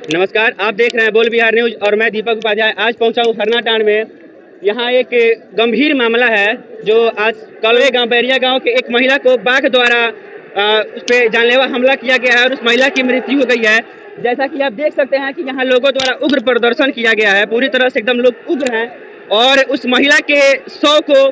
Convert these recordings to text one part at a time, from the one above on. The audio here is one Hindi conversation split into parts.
नमस्कार, आप देख रहे हैं बोल बिहार न्यूज और मैं दीपक उपाध्याय। आज पहुंचा हूं हरनाटांड में। यहां एक गंभीर मामला है जो आज कलवे गांव बैरिया गांव के एक महिला को बाघ द्वारा उस पर जानलेवा हमला किया गया है और उस महिला की मृत्यु हो गई है। जैसा कि आप देख सकते हैं कि यहाँ लोगों द्वारा उग्र प्रदर्शन किया गया है, पूरी तरह से एकदम लोग उग्र हैं और उस महिला के शव को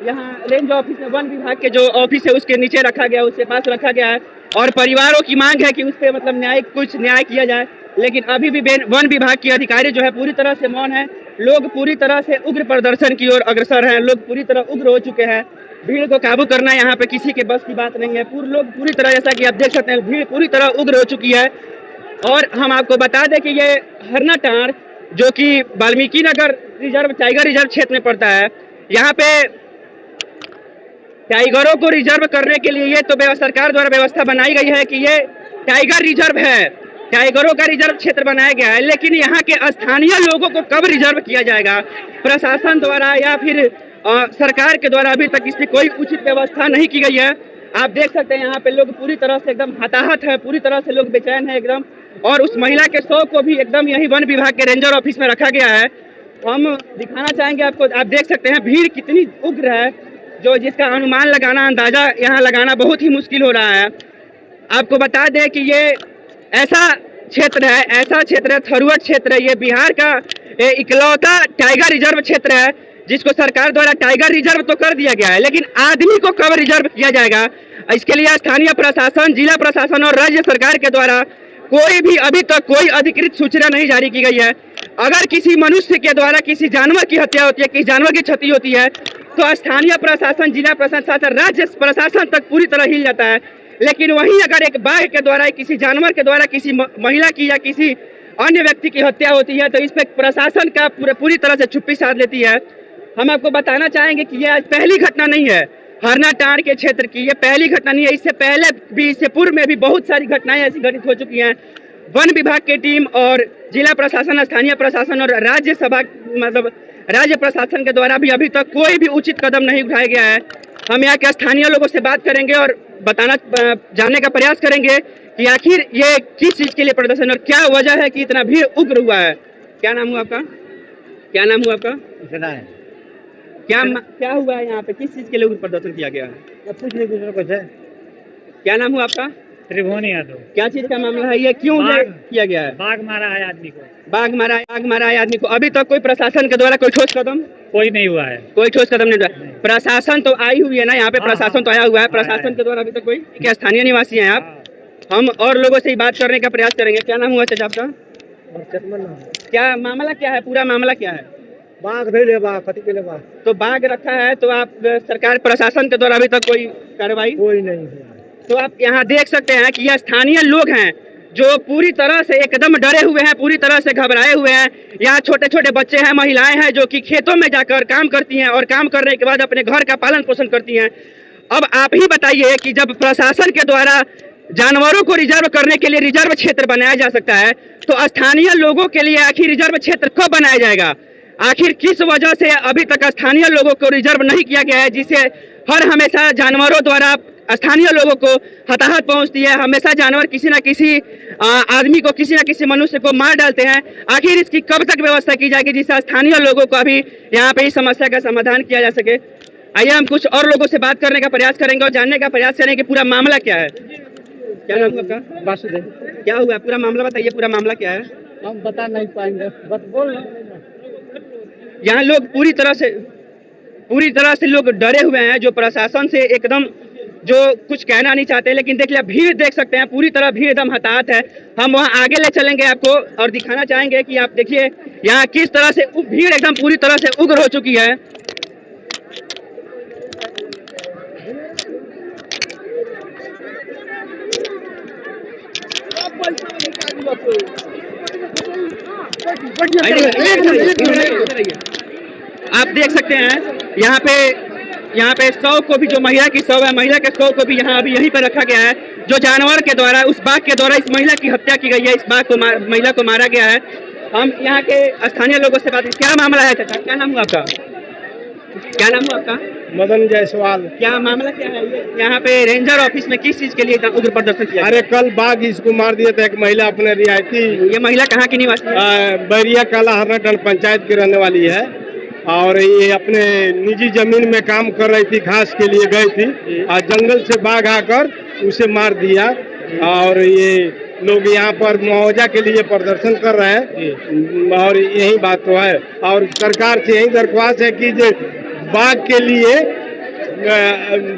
यहाँ रेंज ऑफिस में वन विभाग के जो ऑफिस है उसके नीचे रखा गया, उसके पास रखा गया है और परिवारों की मांग है कि उस पर मतलब कुछ न्याय किया जाए। लेकिन अभी भी वन विभाग के अधिकारी जो है पूरी तरह से मौन है। लोग पूरी तरह से उग्र प्रदर्शन की ओर अग्रसर हैं, लोग पूरी तरह उग्र हो चुके हैं। भीड़ को काबू करना यहाँ पे किसी के बस की बात नहीं है। लोग पूरी तरह, जैसा कि आप देख सकते हैं, भीड़ पूरी तरह उग्र हो चुकी है। और हम आपको बता दें कि ये हरनाटांड जो कि Valmiki Nagar reserve tiger reserve क्षेत्र में पड़ता है, यहाँ पे टाइगरों को रिजर्व करने के लिए ये तो सरकार द्वारा व्यवस्था बनाई गई है कि ये टाइगर रिजर्व है, टाइगरों का रिजर्व क्षेत्र बनाया गया है। लेकिन यहाँ के स्थानीय लोगों को कब रिजर्व किया जाएगा, प्रशासन द्वारा या फिर सरकार के द्वारा अभी तक इसकी कोई उचित व्यवस्था नहीं की गई है। आप देख सकते हैं यहाँ पे लोग पूरी तरह से एकदम हताहत है, पूरी तरह से लोग बेचैन है एकदम। और उस महिला के शव को भी एकदम यही वन विभाग के रेंजर ऑफिस में रखा गया है। हम दिखाना चाहेंगे आपको, आप देख सकते हैं भीड़ कितनी उग्र है, जो जिसका अनुमान लगाना, अंदाजा यहाँ लगाना बहुत ही मुश्किल हो रहा है। आपको बता दें कि ये ऐसा क्षेत्र है, थरुअट क्षेत्र है, ये बिहार का इकलौता टाइगर रिजर्व क्षेत्र है जिसको सरकार द्वारा टाइगर रिजर्व तो कर दिया गया है, लेकिन आदमी को कब रिजर्व किया जाएगा, इसके लिए स्थानीय प्रशासन, जिला प्रशासन और राज्य सरकार के द्वारा कोई भी अभी तक कोई अधिकृत सूचना नहीं जारी की गई है। अगर किसी मनुष्य के द्वारा किसी जानवर की हत्या होती है, किसी जानवर की क्षति होती है, तो स्थानीय प्रशासन, जिला प्रशासन, राज्य प्रशासन तक पूरी तरह हिल जाता है। लेकिन वहीं अगर एक बाघ के द्वारा, किसी जानवर के द्वारा किसी महिला की या किसी अन्य व्यक्ति की हत्या होती है, तो इस पर प्रशासन का पूरी तरह से चुप्पी साध लेती है। हम आपको बताना चाहेंगे कि यह आज पहली घटना नहीं है हरनाटांड के क्षेत्र की, ये पहली घटना नहीं है। इससे पहले भी, इससे पूर्व में भी बहुत सारी घटनाएं ऐसी घटित हो चुकी हैं। वन विभाग की टीम और जिला प्रशासन, स्थानीय प्रशासन और राज्य प्रशासन के द्वारा भी अभी तक कोई भी उचित कदम नहीं उठाया गया है। हम यहाँ के स्थानीय लोगों से बात करेंगे और जानने का प्रयास करेंगे कि आखिर ये किस चीज के लिए प्रदर्शन और क्या वजह है कि इतना भीड़ उग्र हुआ है। क्या नाम हुआ आपका? क्या नाम हुआ आपका? क्या हुआ है यहाँ पे, किस चीज के लिए उग्र प्रदर्शन किया गया है? कुछ नहीं, कुछ है। क्या नाम हुआ आपका? त्रिभुवनी यादव। क्या चीज का मामला है, ये क्यों किया गया है? बाघ मारा है आदमी को। बाघ मारा है आदमी को। अभी तक कोई प्रशासन के द्वारा कोई ठोस कदम कोई नहीं हुआ है, कोई ठोस कदम नहीं हुआ। प्रशासन तो आई हुई है ना, यहाँ पे प्रशासन तो आया हुआ है, प्रशासन के द्वारा अभी तक कोई। क्या स्थानीय निवासी हैं आप? हम और लोगों से ही बात करने का प्रयास करेंगे। क्या नाम हुआ चाचा आपका? क्या मामला क्या है, पूरा मामला क्या है? बाघ ले बाघ, बाघ तो बाघ रखा है, तो आप सरकार प्रशासन के द्वारा अभी तक कोई कार्रवाई कोई नहीं है। तो आप यहाँ देख सकते हैं कि यह स्थानीय लोग हैं जो पूरी तरह से एकदम डरे हुए हैं, पूरी तरह से घबराए हुए हैं। यहाँ छोटे छोटे बच्चे हैं, महिलाएं हैं जो कि खेतों में जाकर काम करती हैं और काम करने के बाद अपने घर का पालन पोषण करती हैं। अब आप ही बताइए कि जब प्रशासन के द्वारा जानवरों को रिजर्व करने के लिए रिजर्व क्षेत्र बनाया जा सकता है, तो स्थानीय लोगों के लिए आखिर रिजर्व क्षेत्र कब बनाया जाएगा? आखिर किस वजह से अभी तक स्थानीय लोगों को रिजर्व नहीं किया गया है, जिससे हर हमेशा जानवरों द्वारा स्थानीय लोगों को हताहत पहुंचती है। हमेशा जानवर किसी न किसी आदमी को, किसी न किसी मनुष्य को मार डालते हैं। आखिर इसकी कब तक व्यवस्था की जाएगी जिससे स्थानीय लोगों को अभी यहाँ पे इस समस्या का समाधान किया जा सके? आइए हम कुछ और लोगों से बात करने का प्रयास करेंगे और जानने का प्रयास करेंगे कि पूरा मामला क्या है। क्या नाम है आपका? वासुदेव। क्या हुआ, पूरा मामला बताइए, पूरा मामला क्या है? हम बता नहीं पाएंगे, बस बोल। यहाँ लोग पूरी तरह से लोग डरे हुए हैं, जो प्रशासन से एकदम जो कुछ कहना नहीं चाहते। लेकिन देख लिया, भीड़ देख सकते हैं, पूरी तरह भीड़ एकदम हताहत है। हम वहाँ आगे ले चलेंगे आपको और दिखाना चाहेंगे कि आप देखिए यहाँ किस तरह से भीड़ एकदम पूरी तरह से उग्र हो चुकी है। आप देख सकते हैं यहाँ पे शव को भी, जो महिला की शव है, महिला के शव को भी यहाँ अभी यहीं पर रखा गया है। जो जानवर के द्वारा, उस बाघ के द्वारा इस महिला की हत्या की गई है, इस बाघ को महिला को मारा गया है। हम यहाँ के स्थानीय लोगों से बात, क्या मामला है चाचा? क्या नाम हुआ आपका? क्या नाम है आपका? मदन जायसवाल। क्या मामला क्या है ये? यहाँ पे रेंजर ऑफिस में किस चीज के लिए इतना उग्र प्रदर्शन किया? अरे कल बाघ इसको मार दिया था एक महिला अपने रियायती। ये महिला कहाँ की निवासी है? बैरिया काला हरनाटन पंचायत की रहने वाली है और ये अपने निजी जमीन में काम कर रही थी, घास के लिए गई थी और जंगल से बाघ आकर उसे मार दिया। और ये लोग यहाँ पर मुआवजा के लिए प्रदर्शन कर रहे हैं और यही बात तो है। और सरकार से यही दरख्वास्त है कि जो बाघ के लिए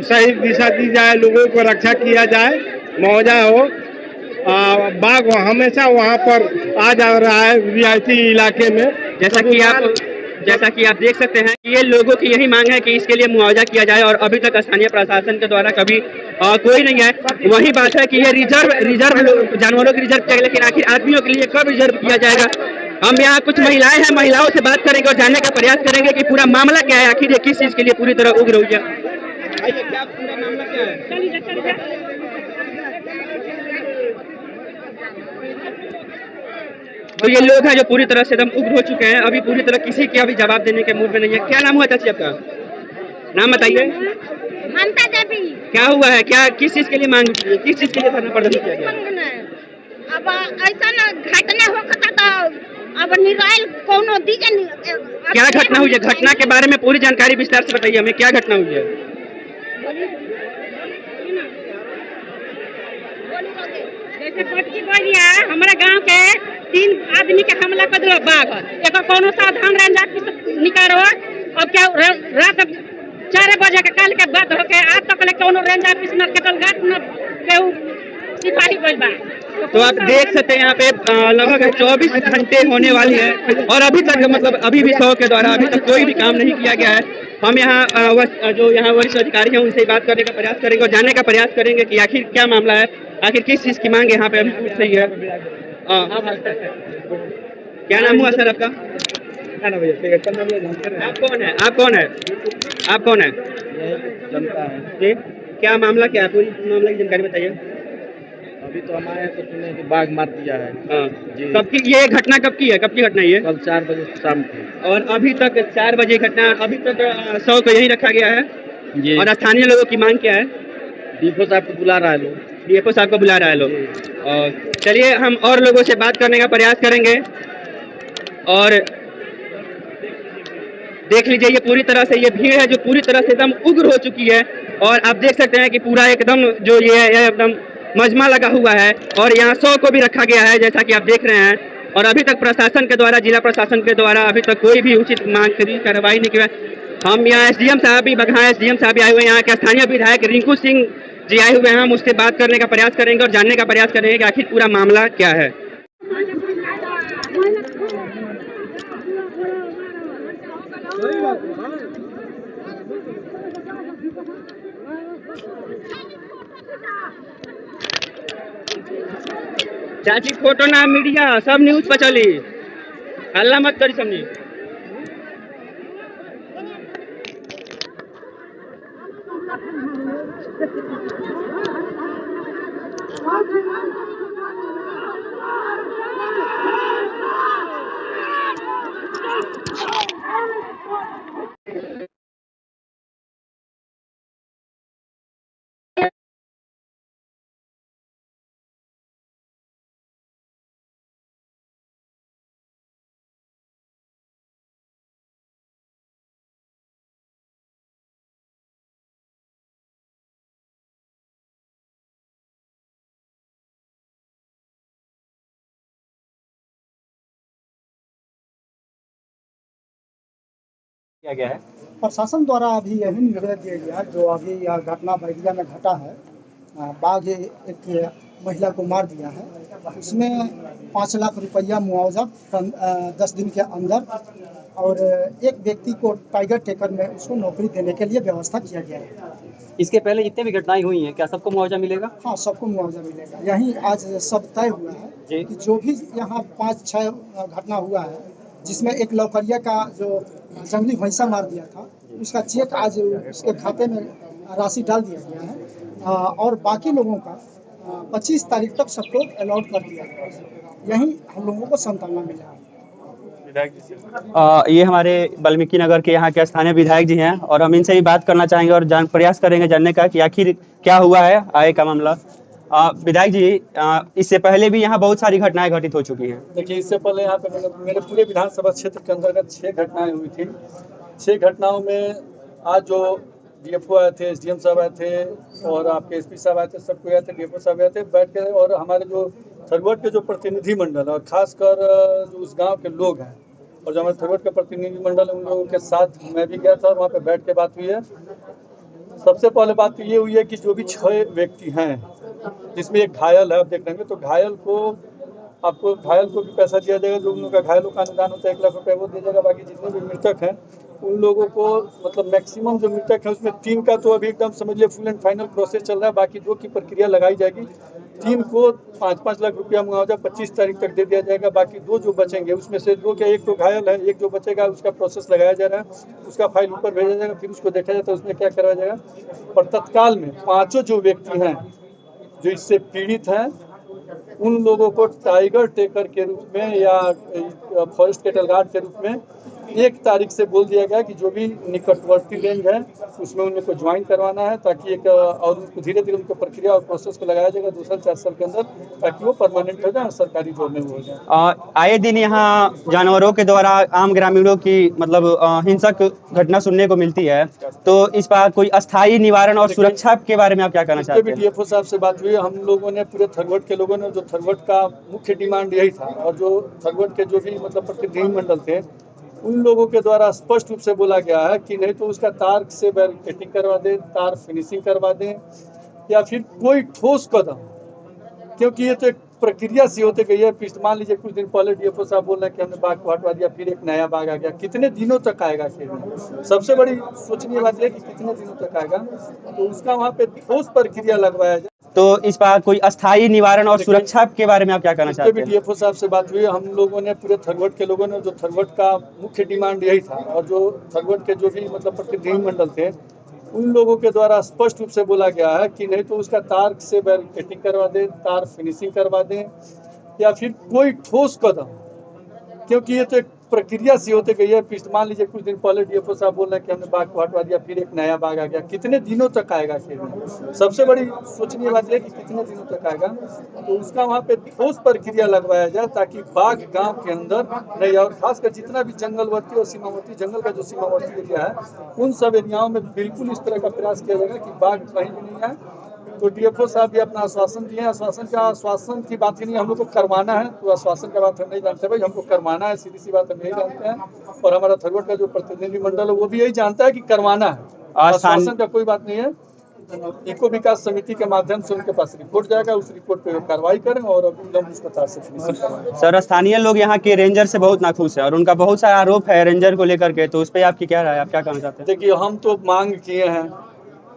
सही दिशा दी जाए, लोगों को रक्षा किया जाए, मुआवजा हो। बाघ हमेशा वहाँ पर आ जा रहा है रियायती इलाके में। जैसा कि आप देख सकते हैं ये लोगों की यही मांग है कि इसके लिए मुआवजा किया जाए और अभी तक स्थानीय प्रशासन के द्वारा कभी कोई नहीं है। वही बात है कि ये रिजर्व जानवरों की रिजर्व किया, लेकिन आखिर आदमियों के लिए कब रिजर्व किया जाएगा? हम यहाँ कुछ महिलाएं हैं, महिलाओं से बात करेंगे और जानने का प्रयास करेंगे कि पूरा मामला क्या है, आखिर ये किस चीज के लिए पूरी तरह उग्र हुई है। क्या पूरा मामला क्या है? तो ये लोग हैं जो पूरी तरह से एकदम उग्र हो चुके हैं, अभी पूरी तरह किसी के अभी जवाब देने के मूड में नहीं है। क्या नाम हुआ चाची आपका? नाम बताइए। ममता देवी। क्या हुआ है? क्या किस चीज के लिए मांग उठी है? किस चीज के लिए धरना प्रदर्शन किया गया? अब ऐसा ना घटना होता तो अब निकाल कोनो दीजिए। क्या घटना हुई है? घटना के बारे में पूरी जानकारी विस्तार से बताइए हमें, क्या घटना हुई है? जैसे पटकी बोलिया हमारा गांव के 3 आदमी के हमला कर दिलो बाघ, एक कोनो सावधान रेंजर निकालो। अब क्या रात 4 बजे के काल के बात होके आज तक ले कोनो रेंजर ऑफिस में कटल घाट न केहू सिपाही गइल बा। तो आप देख सकते हैं यहाँ पे लगभग 24 घंटे होने वाली है और अभी तक मतलब अभी भी 100 के द्वारा अभी तक कोई भी काम नहीं किया गया है। हम यहाँ जो यहाँ वरिष्ठ अधिकारी हैं उनसे बात करने का प्रयास करेंगे और जानने का प्रयास करेंगे कि आखिर क्या मामला है, आखिर किस चीज की मांग यहाँ पे अभी उठ रही है। क्या नाम हुआ सर आपका? आप कौन है? आप कौन है? आप कौन है? जनता है जी, क्या मामला क्या है? पूरी मामले की जानकारी बताइए। अभी तो हमारे तो सुने कि बाघ मार दिया है। जी। कब की ये घटना? कब की है? कब की घटना ये? कल 4 बजे शाम को। और अभी तक 4 बजे घटना, अभी तक 100 को यही रखा गया है। जी। और स्थानीय लोगों की मांग क्या है? डीपो साहब को बुला रहा है लोग। डीएफओ साहब को बुला रहा है लोग। और चलिए हम और लोगों से बात करने का प्रयास करेंगे और देख लीजिए ये पूरी तरह से ये भीड़ है जो पूरी तरह से एकदम उग्र हो चुकी है। और आप देख सकते हैं कि पूरा एकदम जो ये है एकदम मजमा लगा हुआ है और यहाँ 100 को भी रखा गया है जैसा कि आप देख रहे हैं। और अभी तक प्रशासन के द्वारा, जिला प्रशासन के द्वारा अभी तक कोई भी उचित मांग की कार्रवाई नहीं किया। हम यहाँ एसडीएम साहब भी बघा एसडीएम साहब भी आए हुए हैं, यहाँ के स्थानीय विधायक रिंकू सिंह जी आए हुए हैं। हम उससे बात करने का प्रयास करेंगे और जानने का प्रयास करेंगे कि आखिर पूरा मामला क्या है। चाची फोटो ना मीडिया सब न्यूज पर चली, हल्ला मत करी समझी। किया गया है। प्रशासन द्वारा अभी यही निर्णय दिया गया जो अभी यह घटना बैरिया में घटा है। बाघ एक महिला को मार दिया है, उसमें 5 लाख रुपया मुआवजा 10 दिन के अंदर और एक व्यक्ति को टाइगर टेकर में उसको नौकरी देने के लिए व्यवस्था किया गया है। इसके पहले जितने भी घटनाएं हुई हैं क्या सबको मुआवजा मिलेगा? हाँ, सबको मुआवजा मिलेगा। यही आज सब तय हुआ है कि जो भी यहाँ 5-6 घटना हुआ है जिसमें एक लौकरिया का जो जंगली भैंसा मार दिया था उसका चेक आज उसके खाते में राशि डाल दिया गया है और बाकी लोगों का 25 तारीख तक सबको अलॉट कर दिया गया है। यही हम लोगों को सांत्वना मिला है। विधायक जी से। ये हमारे वाल्मीकि नगर के यहाँ के स्थानीय विधायक जी हैं और हम इनसे भी बात करना चाहेंगे और प्रयास करेंगे जानने का कि आखिर क्या हुआ है आगे का मामला। विधायक जी, इससे पहले भी यहाँ बहुत सारी घटनाएं घटित हो चुकी हैं। देखिए, इससे पहले यहाँ पे मेरे पूरे विधानसभा क्षेत्र के अंतर्गत 6 घटनाएं हुई थी। 6 घटनाओं में आज जो डीएफओ आए थे, एसडीएम साहब आए थे और आपके एसपी साहब आए थे, सब कोई आए थे, डीएफओ साहब आए थे, बैठ के और हमारे जो थरवट के जो प्रतिनिधि मंडल और खासकर जो उस गांव के लोग हैं और जो हमारे थरवट के प्रतिनिधि मंडल है, उन लोगों के साथ मैं भी गया था और वहाँ पे बैठ के बात हुई है। सबसे पहले बात तो ये हुई है कि जो भी 6 व्यक्ति हैं, जिसमें एक घायल है, आप देख लेंगे तो घायल को भी पैसा दिया जाएगा। जो उन लोगों का घायलों का अनुदान होता है 1 लाख रुपए वो दिया जाएगा। बाकी जितने भी मृतक हैं उन लोगों को मतलब मैक्सिमम जो मृतक है उसमें 3 का तो अभी एकदम समझ लिया फुल एंड फाइनल प्रोसेस चल रहा है। बाकी 2 की प्रक्रिया लगाई जाएगी। 3 को 5-5 लाख रुपया मुआवजा 25 तारीख तक दे दिया जाएगा। बाकी 2 जो बचेंगे उसमें से 2 क्या, एक तो घायल है, एक जो बचेगा उसका प्रोसेस लगाया जा रहा है, उसका फाइल ऊपर भेजा जाएगा, फिर उसको देखा जाता है उसमें क्या कराया जाएगा। और तत्काल में 5 जो व्यक्ति हैं जो इससे पीड़ित हैं उन लोगों को टाइगर टेकर के रूप में या फॉरेस्ट कैटल गार्ड के रूप में 1 तारीख से बोल दिया गया कि जो भी निकटवर्ती रेंज है उसमें उन लोग को ज्वाइन करवाना है, ताकि एक और उनको धीरे धीरे उनको प्रक्रिया और प्रोसेस को लगाया जाएगा 2 साल 4 साल के अंदर, ताकि वो परमानेंट हो जाए और सरकारी जोड़ में हो जाए। आए दिन यहाँ जानवरों के द्वारा आम ग्रामीणों की मतलब हिंसक घटना सुनने को मिलती है, तो इस पर कोई अस्थायी निवारण और सुरक्षा के बारे में आप क्या कहना चाहते हैं? डीएफओ साहब से बात हुई, हम लोगों ने पूरे थरवट के लोगों ने, जो थरवट का मुख्य डिमांड यही था और जो थरवट के जो भी मतलब प्रतिनिधि मंडल थे उन लोगों के द्वारा स्पष्ट रूप से बोला गया है कि नहीं तो उसका तार से बैरिकेडिंग करवा दें, तार फिनिशिंग करवा दें या फिर कोई ठोस कदम, क्योंकि ये तो एक प्रक्रिया सी होती गई है। मान लीजिए कुछ दिन पहले डीएफओ साहब बोल रहे हैं कि हमने बाघ को हटवा दिया, फिर एक नया बाघ आ गया, कितने दिनों तक आएगा? सबसे बड़ी सोचनीय बात है कि कितने दिनों तक आएगा, तो उसका वहाँ पे ठोस प्रक्रिया लगवाया जाए। तो इस पर कोई अस्थायी निवारण और सुरक्षा के बारे में आप क्या कहना चाहते हैं? डीएफओ साहब से बात हुई, हम लोगों ने पूरे थरवट के लोगों ने, जो थरवट का मुख्य डिमांड यही था और जो थरवट के जो भी मतलब प्रतिनिधि मंडल थे उन लोगों के द्वारा स्पष्ट रूप से बोला गया है कि नहीं तो उसका तार से बैरिकेडिंग करवा दें, तार फिनिशिंग करवा दें या फिर कोई ठोस कदम, क्योंकि ये तो एक प्रक्रिया सी होती गई है। मान लीजिए कुछ दिन पहले डीएफओ साहब बोल रहे हैं कि हमने बाघ को हटवा दिया, फिर एक नया बाघ आ गया, कितने दिनों तक आएगा? सबसे बड़ी सोचनीय बात है कि कितने दिनों तक आएगा, तो उसका वहाँ पे ठोस प्रक्रिया लगवाया जाए ताकि बाघ गांव के अंदर नहीं, और खासकर जितना भी जंगलवर्ती और सीमावर्ती जंगल का जो सीमावर्ती एरिया है उन सब एरियाओं में बिल्कुल इस तरह का प्रयास किया जाएगा कि बाघ कहीं भी नहीं आए। तो डीएफओ साहब भी अपना आश्वासन दिए, आश्वासन की बात ही नहीं, हम लोग को करवाना है, तो आश्वासन का बात हम नहीं जानते भाई, हमको करवाना है, सीधी सी बात हम यही जानते हैं। और हमारा थरवट का जो प्रतिनिधि मंडल है वो भी यही जानता है कि करवाना है, आश्वासन का कोई बात नहीं है। इको विकास समिति के माध्यम से उनके पास रिपोर्ट जाएगा, उस रिपोर्ट पे कार्रवाई करें और उसको तार से फिनिशिंग करवाएं। सर, स्थानीय लोग यहाँ के रेंजर से बहुत नाखुश है और उनका बहुत सारा आरोप है रेंजर को लेकर के, तो उस पर आपकी क्या राय है, आप क्या कहना चाहते हैं? देखिए, हम तो मांग किए हैं,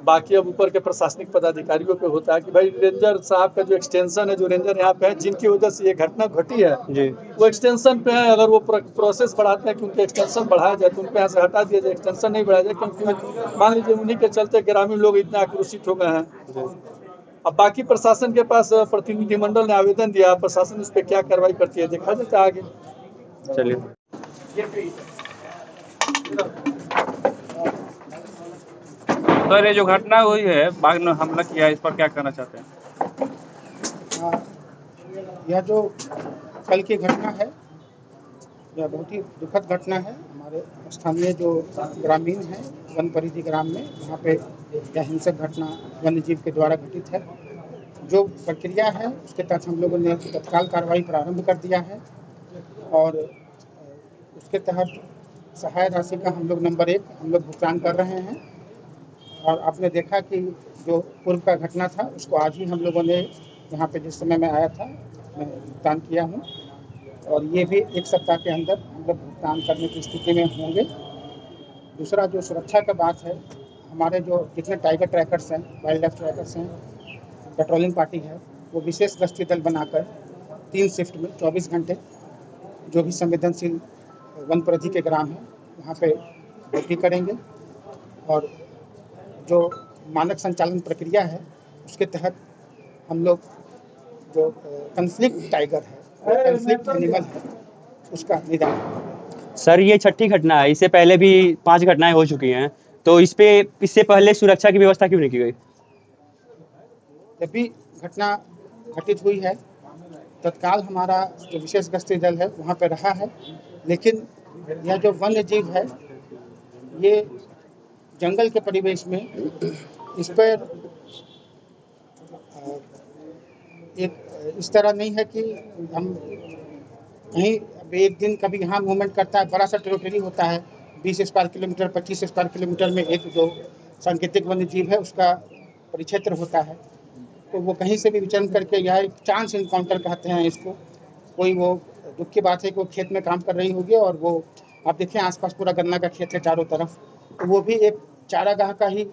बाकी अब ऊपर के प्रशासनिक पदाधिकारियों पे होता है कि भाई रेंजर साहब का जो एक्सटेंशन है, जो रेंजर यहाँ पे है जिनकी वजह से ये घटना घटी है जी, वो एक्सटेंशन पे है। अगर वो प्रोसेस बढ़ाते हैं कि उनके एक्सटेंशन बढ़ाया जाए तो उनके यहाँ से हटा दिया जाए, एक्सटेंशन नहीं बढ़ाया जाए, क्योंकि मान लीजिए उन्हीं के चलते ग्रामीण लोग इतना आक्रोशित हो गए हैं। अब बाकी प्रशासन के पास प्रतिनिधि मंडल ने आवेदन दिया, प्रशासन उस पर क्या कार्रवाई करती है देखा जाता है आगे। चलिए। सर, ये जो घटना हुई है, बाघ ने हमला किया, इस पर क्या कहना चाहते हैं? यह जो कल की घटना है यह बहुत ही दुखद घटना है। हमारे स्थानीय जो ग्रामीण हैं वन परिधि ग्राम में, यहाँ पे यह हिंसक घटना वन्य जीव के द्वारा घटित है। जो प्रक्रिया है उसके तहत हम लोगों ने तत्काल कार्रवाई प्रारंभ कर दिया है और उसके तहत सहाय राशि का हम लोग नंबर 1 हम लोग भुगतान कर रहे हैं। और आपने देखा कि जो पूर्व का घटना था उसको आज ही हम लोगों ने यहाँ पे जिस समय मैं आया था मैं भुगतान किया हूँ और ये भी 1 सप्ताह के अंदर हम लोग भुगतान करने की स्थिति में होंगे। दूसरा जो सुरक्षा का बात है, हमारे जो जितने टाइगर ट्रैकर्स हैं, वाइल्ड लाइफ ट्रैकर्स हैं, पेट्रोलिंग पार्टी है, वो विशेष गश्ती दल बनाकर 3 शिफ्ट में 24 घंटे जो भी संवेदनशील वन परिधि के ग्राम हैं वहाँ पे ड्यूटी करेंगे और जो मानक संचालन प्रक्रिया है उसके तहत हम लोग जो कन्फ्लिक्ट टाइगर है, कन्फ्लिक्ट एनिमल है, उसका निदान सर ये छठी घटना है, इससे पहले भी 5 घटनाएं हो चुकी हैं, तो इससे पहले सुरक्षा की व्यवस्था क्यों नहीं की गई? जब भी घटना घटित हुई है तत्काल हमारा जो विशेष गश्ती दल है वहाँ पे रहा है, लेकिन यह जो वन्य जीव है ये जंगल के परिवेश में इस पर एक इस तरह नहीं है कि हम कहीं एक दिन कभी यहाँ मूवमेंट करता है, बड़ा सा टेरिटरी होता है 20 स्क्वायर किलोमीटर 25 स्क्वायर किलोमीटर में एक जो सांकेतिक वन्य जीव है उसका परिक्षेत्र होता है, तो वो कहीं से भी विचरण करके यह एक चांस इनकाउंटर कहते हैं इसको। कोई वो दुख की बात है कि वो खेत में काम कर रही होगी और वो आप देखें आसपास पूरा गन्ना का खेत है चारों तरफ, तो वो भी एक चारागाह का ही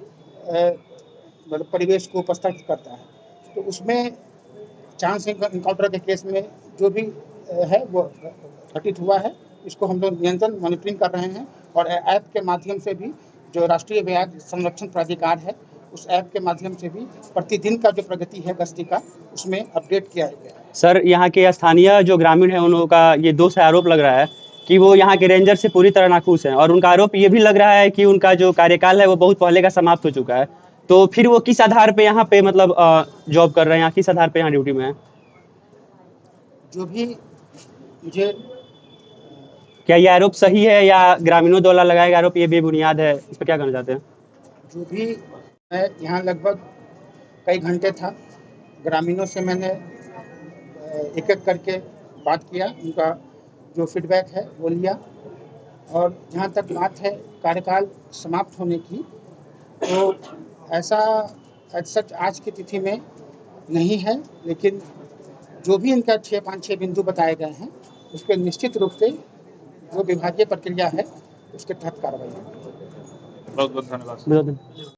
मतलब परिवेश को उपस्थित करता है। तो उसमें चांस इनकाउंटर के केस में जो भी है वो घटित हुआ है, इसको हम लोग नियंत्रण मॉनिटरिंग कर रहे हैं और ऐप के माध्यम से भी जो राष्ट्रीय व्याघ्र संरक्षण प्राधिकार है उस ऐप के माध्यम से भी प्रतिदिन का जो प्रगति है गश्ती का उसमें अपडेट किया गया है। सर यहाँ के स्थानीय जो ग्रामीण है उन लोगों का ये दोष आरोप लग रहा है कि वो यहाँ के रेंजर से पूरी तरह नाखुश हैं, और उनका आरोप ये भी लग रहा है कि उनका जो कार्यकाल है वो बहुत पहले का समाप्त हो चुका है, तो फिर वो किस आधार पे यहाँ पे मतलब जॉब कर रहे हैं, किस आधार पे यहाँ ड्यूटी में है? जो भी मुझे क्या ये आरोप सही है या ग्रामीणों द्वारा लगाया गया आरोप ये बेबुनियाद है, इस पर क्या कहना चाहते हैं? जो भी मैं यहाँ लगभग कई घंटे था, ग्रामीणों से मैंने एक एक करके बात किया, उनका जो फीडबैक है वो लिया, और जहाँ तक बात है कार्यकाल समाप्त होने की, तो ऐसा सच आज की तिथि में नहीं है, लेकिन जो भी इनका 5-6 बिंदु बताए गए हैं उस पर निश्चित रूप से जो विभागीय प्रक्रिया है उसके तहत कार्रवाई होगी। बहुत बहुत धन्यवाद।